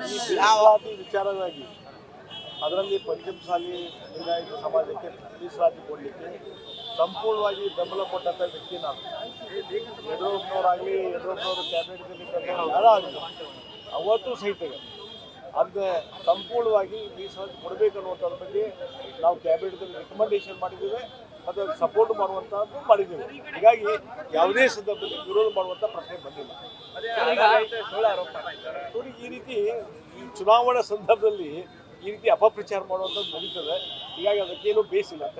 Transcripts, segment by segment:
ಮೀಸಲಾತಿ ವಿಚಾರವಾಗಿ ಅದರಲ್ಲಿ ಪಂಚಮಸಾಲಿ ಲಿಂಗಾಯತ ಸಮಾಜಕ್ಕೆ ಮೀಸಲಾತಿ ಕೊಡಲಿಕ್ಕೆ ಸಂಪೂರ್ಣವಾಗಿ ಬೆಂಬಲ ಕೊಟ್ಟಂಥ ವ್ಯಕ್ತಿ ನಾನು. ಯಡಿಯೂರಪ್ಪನವರಾಗಲಿ ಯಡಿಯೂರಪ್ಪನವರು ಕ್ಯಾಬಿನೆಟ್ನಲ್ಲಿ ಯಾರಾಗಲಿ ಅವತ್ತು ಸಹಿತ ಅದನ್ನ ಸಂಪೂರ್ಣವಾಗಿ ಮೀಸಲಾತಿ ಕೊಡಬೇಕನ್ನುವಂಥದ್ರ ಬಗ್ಗೆ ನಾವು ಕ್ಯಾಬಿನೆಟ್ನಲ್ಲಿ ರೆಕಮೆಂಡೇಶನ್ ಮಾಡಿದ್ದೇವೆ ಮತ್ತು ಸಪೋರ್ಟ್ ಮಾಡುವಂಥದ್ದು ಮಾಡಿದ್ದೇವೆ. ಹೀಗಾಗಿ ಯಾವುದೇ ಸಂದರ್ಭದಲ್ಲಿ ವಿರೋಧ ಮಾಡುವಂಥ ಪ್ರಶ್ನೆ ಬಂದಿಲ್ಲ. ಈ ರೀತಿ ಈ ಚುನಾವಣಾ ಸಂದರ್ಭದಲ್ಲಿ ಈ ರೀತಿ ಅಪಪ್ರಚಾರ ಮಾಡುವಂಥದ್ದು ನಡೀತದೆ. ಹೀಗಾಗಿ ಅದಕ್ಕೇನು ಬೇಸಿಲ್ಲ ಅಂತ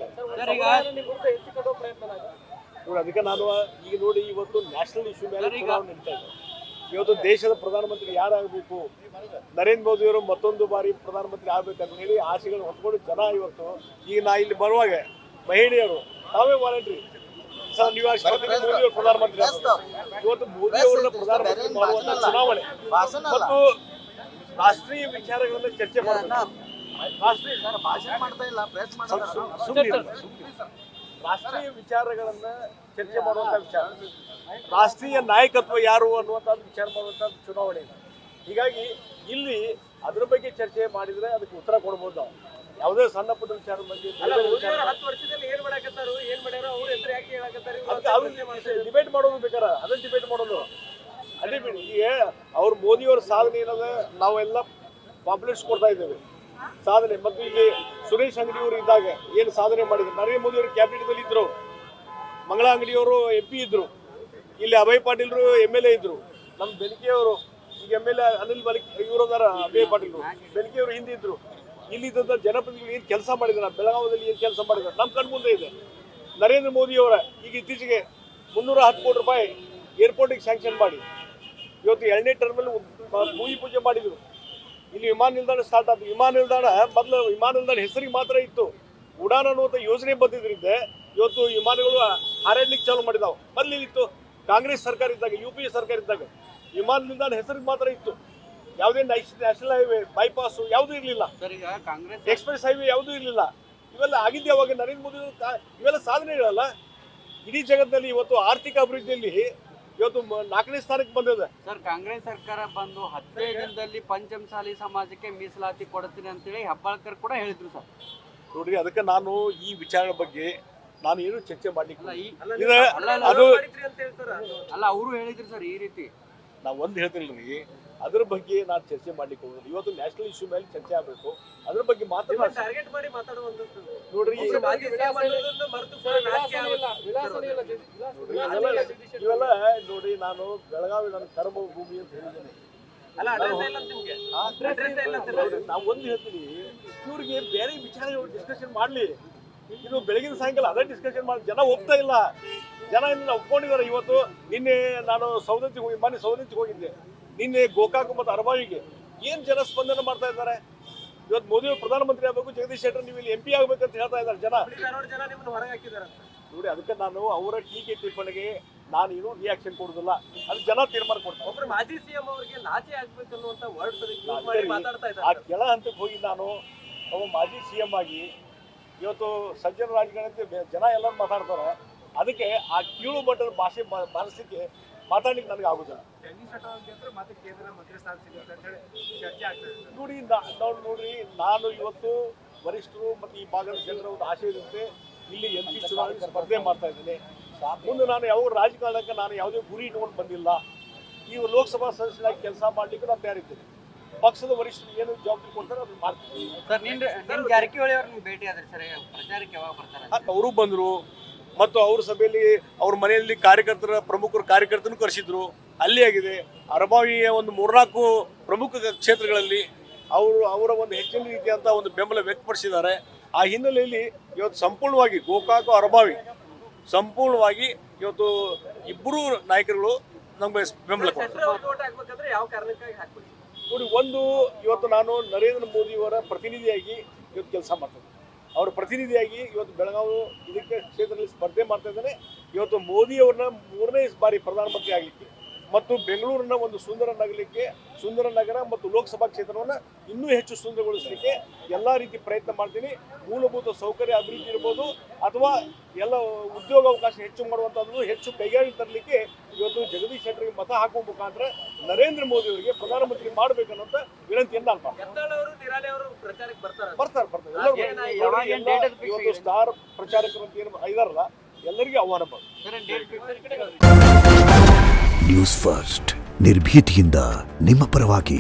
ನೋಡಿ. ಅದಕ್ಕೆ ನಾನು ಈಗ ನೋಡಿ ಇವತ್ತು ನ್ಯಾಷನಲ್ ಇಶ್ಯೂ ಮೇಲೆ ಚುನಾವಣೆ ನಡೀತಾ ಇದೆ. ಇವತ್ತು ದೇಶದ ಪ್ರಧಾನಮಂತ್ರಿ ಯಾರಾಗಬೇಕು, ನರೇಂದ್ರ ಮೋದಿಯವರು ಮತ್ತೊಂದು ಬಾರಿ ಪ್ರಧಾನಮಂತ್ರಿ ಆಗ್ಬೇಕಂತ ಹೇಳಿ ಆಸೆಗಳನ್ನು ಹೊತ್ಕೊಂಡು ಜನ ಇವತ್ತು ಈಗ ನಾ ಇಲ್ಲಿ ಬರುವಾಗ ಮಹಿಳೆಯರು ತಾವೇ ವಾಲಂಟ್ರಿ ಸರ್ ನೀವು ಮೋದಿಯವರು ಪ್ರಧಾನಮಂತ್ರಿ ಇವತ್ತು ಮೋದಿಯವರನ್ನ ಪ್ರಧಾನಮಂತ್ರಿ ಮಾಡುವಂತ ಚುನಾವಣೆ ಮತ್ತು ರಾಷ್ಟ್ರೀಯ ವಿಚಾರಗಳನ್ನು ಚರ್ಚೆ ಮಾಡಬೇಕು. ರಾಷ್ಟ್ರೀಯ ವಿಚಾರಗಳನ್ನ ಚರ್ಚೆ ಮಾಡುವಂತ ವಿಚಾರ, ರಾಷ್ಟ್ರೀಯ ನಾಯಕತ್ವ ಯಾರು ಅನ್ನುವಂಥದ್ದು ವಿಚಾರ ಮಾಡುವಂತ ಚುನಾವಣೆ. ಹೀಗಾಗಿ ಇಲ್ಲಿ ಅದ್ರ ಬಗ್ಗೆ ಚರ್ಚೆ ಮಾಡಿದ್ರೆ ಅದಕ್ಕೆ ಉತ್ತರ ಕೊಡ್ಬೋದು ನಾವು. ಯಾವುದೇ ಸಣ್ಣ ಪುಟ್ಟ ವಿಚಾರದ ಬಗ್ಗೆ ಡಿಬೇಟ್ ಮಾಡೋದು ಬೇಕಾರೆ ಅದನ್ನ ಡಿಬೇಟ್ ಮಾಡೋದು ಅದೇ ಬಿಡಿ. ಈಗ ಅವ್ರು ಮೋದಿಯವರ ಸಾಧನೆ ಏನದ ನಾವೆಲ್ಲ ಪಾಪ್ಯುಲೇಟ್ಸ್ ಕೊಡ್ತಾ ಇದ್ದೇವೆ ಸಾಧನೆ. ಮತ್ತು ಇಲ್ಲಿ ಸುರೇಶ್ ಅಂಗಡಿಯವರು ಇದ್ದಾಗ ಏನು ಸಾಧನೆ ಮಾಡಿದ್ರು, ನರೇಂದ್ರ ಮೋದಿ ಅವರು ಕ್ಯಾಬಿನೆಟ್ನಲ್ಲಿ ಇದ್ರು, ಮಂಗಳ ಅಂಗಡಿಯವರು MP ಇದ್ರು, ಇಲ್ಲಿ ಅಭಯ್ ಪಾಟೀಲ್ರು MLA ಇದ್ರು, ನಮ್ಮ ಬೆನಕೆಯವರು ಈಗ MLA ಅನಿಲ್ ಮಲಿಕ್ ಇವರದಾರ ಅಭಯ್ ಪಾಟೀಲ್ರು, ಬೆನಕೆಯವರು ಹಿಂದೆ ಇದ್ರು. ಇಲ್ಲಿದ್ದಂಥ ಜನಪ್ರತಿನಿಧಿಗಳು ಏನು ಕೆಲಸ ಮಾಡಿದಾರೆ, ಬೆಳಗಾವದಲ್ಲಿ ಏನು ಕೆಲಸ ಮಾಡಿದ್ದಾರೆ ನಮ್ಮ ಕಣ್ಣು ಮುಂದೆ ಇದೆ. ನರೇಂದ್ರ ಮೋದಿಯವರ ಈಗ ಇತ್ತೀಚೆಗೆ 310 ಕೋಟಿ ರೂಪಾಯಿ ಏರ್ಪೋರ್ಟಿಗೆ ಸ್ಯಾಂಕ್ಷನ್ ಮಾಡಿ ಇವತ್ತು 2ನೇ ಟರ್ಮಲ್ಲಿ ಭೂಮಿ ಪೂಜೆ ಮಾಡಿದರು. ಇಲ್ಲಿ ವಿಮಾನ ನಿಲ್ದಾಣ ಸ್ಟಾರ್ಟ್ ಆಯ್ತು. ವಿಮಾನ ನಿಲ್ದಾಣ ಮೊದಲು ವಿಮಾನ ನಿಲ್ದಾಣ ಹೆಸರಿಗೆ ಮಾತ್ರ ಇತ್ತು. ಉಡಾನ್ ಅನ್ನುವಂಥ ಯೋಜನೆ ಬಂದಿದ್ದರಿಂದ ಇವತ್ತು ವಿಮಾನಗಳು ಹಾರಾಡ್ಲಿಕ್ಕೆ ಚಾಲು ಮಾಡಿದಾವೆ. ಮೊದಲಿತ್ತು ಕಾಂಗ್ರೆಸ್ ಸರ್ಕಾರ ಇದ್ದಾಗ, UPA ಸರ್ಕಾರ ಇದ್ದಾಗ ವಿಮಾನ ನಿಲ್ದಾಣ ಹೆಸರಿಗೆ ಮಾತ್ರ ಇತ್ತು. ಯಾವುದೇ ನ್ಯಾಷನಲ್ ಹೈವೇ, ಬೈಪಾಸು ಯಾವುದೂ ಇರಲಿಲ್ಲ, ಎಕ್ಸ್ಪ್ರೆಸ್ ಹೈವೇ ಯಾವುದೂ ಇರಲಿಲ್ಲ. ಇವೆಲ್ಲ ಆಗಿದ್ದೆ ಅವಾಗ ನರೇಂದ್ರ ಮೋದಿ ಇವೆಲ್ಲ ಸಾಧನೆಗಳಲ್ಲ. ಇಡೀ ಜಗತ್ತಿನಲ್ಲಿ ಇವತ್ತು ಆರ್ಥಿಕ ಅಭಿವೃದ್ಧಿಯಲ್ಲಿ ಇವತ್ತು 4ನೇ ಸ್ಥಾನಕ್ಕೆ ಬಂದಿದೆ. ಸರ್, ಕಾಂಗ್ರೆಸ್ ಸರ್ಕಾರ ಬಂದು 15 ದಿನದಲ್ಲಿ ಪಂಚಮಸಾಲಿ ಸಮಾಜಕ್ಕೆ ಮೀಸಲಾತಿ ಕೊಡ್ತೀನಿ ಅಂತೇಳಿ ಹೆಬ್ಬಾಳ್ಕರ್ ಕೂಡ ಹೇಳಿದ್ರು ಸರ್. ನೋಡ್ರಿ, ಅದಕ್ಕೆ ನಾನು ಈ ವಿಚಾರ ಬಗ್ಗೆ ನಾನು ಏನು ಚರ್ಚೆ ಮಾಡ್ಲಿಕ್ಕೆ ಅಲ್ಲ, ಅವರು ಹೇಳಿದ್ರು ಸರ್ ಈ ರೀತಿ. ನಾವು ಒಂದು ಹೇಳ್ತಿಲ್ರಿ, ಅದ್ರ ಬಗ್ಗೆ ನಾನು ಚರ್ಚೆ ಮಾಡ್ಲಿಕ್ಕೆ ಹೋಗೋದು. ಇವತ್ತು ನ್ಯಾಷನಲ್ ಇಶ್ಯೂ ಮೇಲೆ ಚರ್ಚೆ ಆಗಬೇಕು, ಅದ್ರ ಬಗ್ಗೆ ನೋಡ್ರಿ. ಇವೆಲ್ಲ ನೋಡಿ, ನಾನು ಬೆಳಗಾವಿ ನನ್ನ ಕರ್ಮ ಭೂಮಿ ಅಂತ ಹೇಳಿದ್ದೇನೆ. ನಾವು ಒಂದು ಹೇಳ್ತೀನಿ, ಇವ್ರಿಗೆ ಬೇರೆ ವಿಚಾರಗಳು ಡಿಸ್ಕಷನ್ ಮಾಡ್ಲಿ. ಇದು ಬೆಳಗಿನ ಸಾಯಂಕಾಲ ಅದೇ ಡಿಸ್ಕಷನ್ ಮಾಡಿ ಜನ ಒಪ್ತಾ ಇಲ್ಲ. ಜನ ಇನ್ನು ಒಪ್ಕೊಂಡಿದ್ದಾರೆ. ಇವತ್ತು ನಿನ್ನೆ ನಾನು ಮೊನ್ನೆ ಸೌದತ್ತಿಗೆ ಹೋಗಿದ್ದೆ. ನಿನ್ನೆ ಗೋಕಾಕ್ ಮತ್ತು ಅರಬಾವಿಗೆ ಏನು ಜನ ಸ್ಪಂದನೆ ಮಾಡ್ತಾ ಇದ್ದಾರೆ. ಇವತ್ತು ಮೋದಿಯವರು ಪ್ರಧಾನಮಂತ್ರಿ ಆಗಬೇಕು, ಜಗದೀಶ್ ಶೆಟ್ಟರ್ ನೀವು ಇಲ್ಲಿ MP ಆಗಬೇಕಂತ ಹೇಳ್ತಾ ಇದ್ದಾರೆ ಜನ. ನೋಡಿ, ಅದಕ್ಕೆ ನಾನು ಅವರ ಟೀಕೆ ಟಿಪ್ಪಣಿಗೆ ನಾನು ಏನು ರಿಯಾಕ್ಷನ್ ಕೊಡುದಿಲ್ಲ. ಅದು ಜನ ತೀರ್ಮಾನ ಕೊಡ್ತಾರೆ. ಮಾಜಿ CM ಅವರಿಗೆ ನಾಚೆ ಆಗ್ಬೇಕು ಅನ್ನುವಂತ ಆ ಕೆಳ ಹಂತಕ್ಕೆ ಹೋಗಿ ನಾನು ಅವ ಮಾಜಿ CM ಆಗಿ ಇವತ್ತು ಸಜ್ಜನ ರಾಜಕಾರಣಿ ಜನ ಎಲ್ಲರೂ ಮಾತಾಡ್ತಾರೆ. ಅದಕ್ಕೆ ಆ ಕೀಳು ಮಟ್ಟದ ಭಾಷೆ ಬಾರಿಸಲಿಕ್ಕೆ ಮಾತಾಡ್ಲಿಕ್ಕೆ ನನಗೆ ಆಗುದಿಲ್ಲ. ನೋಡ್ರಿ, ನಾನು ಇವತ್ತು ವರಿಷ್ಠರು ಮತ್ತು ಈ ಭಾಗದ ಜನರ ಒಂದು ಆಶಯದಂತೆ ಇಲ್ಲಿ MP ಚುನಾವಣೆ ಸ್ಪರ್ಧೆ ಮಾಡ್ತಾ ಇದ್ದೇನೆ. ಮುಂದೆ ನಾನು ಯಾವ ರಾಜಕಾರಣಕ್ಕೆ ನಾನು ಯಾವುದೇ ಗುರಿ ಇಟ್ಕೊಂಡು ಬಂದಿಲ್ಲ. ಈ ಲೋಕಸಭಾ ಸದಸ್ಯರಾಗಿ ಕೆಲಸ ಮಾಡ್ಲಿಕ್ಕೆ ನಾನು ತಯಾರಿದ್ದೇನೆ. ಪಕ್ಷದ ವರಿಷ್ಠರು ಏನು ಜವಾಬ್ದಾರಿ ಕೊಡ್ತಾರೆ ಅದನ್ನು ಮಾಡ್ತೀನಿ. ಸರ್, ಜಾರಕಿಹೊಳಿ ಅವ್ರನ್ನ ಭೇಟಿ ಆದ್ರೆ ಸರ್, ಪ್ರಚಾರಕ್ಕೆ ಯಾವಾಗ ಬರ್ತಾರೆ? ಅವರು ಬಂದರು ಮತ್ತು ಅವ್ರ ಸಭೆಯಲ್ಲಿ ಅವ್ರ ಮನೆಯಲ್ಲಿ ಪ್ರಮುಖರು ಕಾರ್ಯಕರ್ತನೂ ಕರೆಸಿದ್ರು. ಅಲ್ಲಿ ಆಗಿದೆ. ಅರಬಾವಿಯ ಒಂದು 3-4 ಪ್ರಮುಖ ಕ್ಷೇತ್ರಗಳಲ್ಲಿ ಅವರ ಒಂದು ಹೆಚ್ಚಿನ ರೀತಿಯಂಥ ಒಂದು ಬೆಂಬಲ ವ್ಯಕ್ತಪಡಿಸಿದ್ದಾರೆ. ಆ ಹಿನ್ನೆಲೆಯಲ್ಲಿ ಇವತ್ತು ಸಂಪೂರ್ಣವಾಗಿ ಗೋಕಾಕು ಅರಬಾವಿ ಸಂಪೂರ್ಣವಾಗಿ ಇವತ್ತು ಇಬ್ಬರು ನಾಯಕರುಗಳು ನಮಗೆ ಬೆಂಬಲ ಕೊಡ್ತಾರೆ. ನೋಡಿ, ಒಂದು ಇವತ್ತು ನಾನು ನರೇಂದ್ರ ಮೋದಿಯವರ ಪ್ರತಿನಿಧಿಯಾಗಿ ಇವತ್ತು ಕೆಲಸ ಮಾಡ್ತೇನೆ. ಅವರ ಪ್ರತಿನಿಧಿಯಾಗಿ ಇವತ್ತು ಬೆಳಗಾವಿ ಇದಕ್ಕೆ ಕ್ಷೇತ್ರದಲ್ಲಿ ಸ್ಪರ್ಧೆ ಮಾಡ್ತಾ ಇದ್ದೇನೆ. ಇವತ್ತು ಮೋದಿಯವ್ರನ್ನ 3ನೇ ಬಾರಿ ಪ್ರಧಾನಮಂತ್ರಿ ಆಗಲಿಕ್ಕೆ ಮತ್ತು ಬೆಂಗಳೂರನ್ನ ಒಂದು ಸುಂದರ ನಗರ ಮತ್ತು ಲೋಕಸಭಾ ಕ್ಷೇತ್ರವನ್ನು ಇನ್ನೂ ಹೆಚ್ಚು ಸುಂದರಗೊಳಿಸಲಿಕ್ಕೆ ಎಲ್ಲ ರೀತಿ ಪ್ರಯತ್ನ ಮಾಡ್ತೀನಿ. ಮೂಲಭೂತ ಸೌಕರ್ಯ ಅಭಿವೃದ್ಧಿ ಇರ್ಬೋದು ಅಥವಾ ಎಲ್ಲ ಉದ್ಯೋಗಾವಕಾಶ ಹೆಚ್ಚು ಮಾಡುವಂಥದ್ದು, ಹೆಚ್ಚು ಕೈಗಾರಿಕೆ ತರಲಿಕ್ಕೆ ಇವತ್ತು ಜಗದೀಶ್ ಶೆಟ್ಟರ್ಗೆ ಮತ ಹಾಕುವ ಮುಖಾಂತರ ನರೇಂದ್ರ ಮೋದಿ ಅವರಿಗೆ ಪ್ರಧಾನಮಂತ್ರಿ ಮಾಡಬೇಕನ್ನೋಂಥ ವಿನಂತಿಯನ್ನು ನಾನು ಮಾಡ್ತೀನಿ. ಯತ್ನಾಳ್ ಅವರು ನಿರಾಣಿ ಅವರು ಪ್ರಚಾರಕ್ಕೆ ಬರ್ತಾರೆ. ಬರ್ತಾರೆ ಎಲ್ಲರೂ ಇವತ್ತು ಸ್ಟಾರ್ ಪ್ರಚಾರಕರು ಅಂತ ಏನು ಇದಾರಲ್ಲ ಎಲ್ಲರಿಗೂ ಆಹ್ವಾನ ಮಾಡಿ. ನ್ಯೂಸ್ ಫಸ್ಟ್ ನಿರ್ಭೀತಿಯಿಂದ ನಿಮ್ಮ ಪರವಾಗಿ.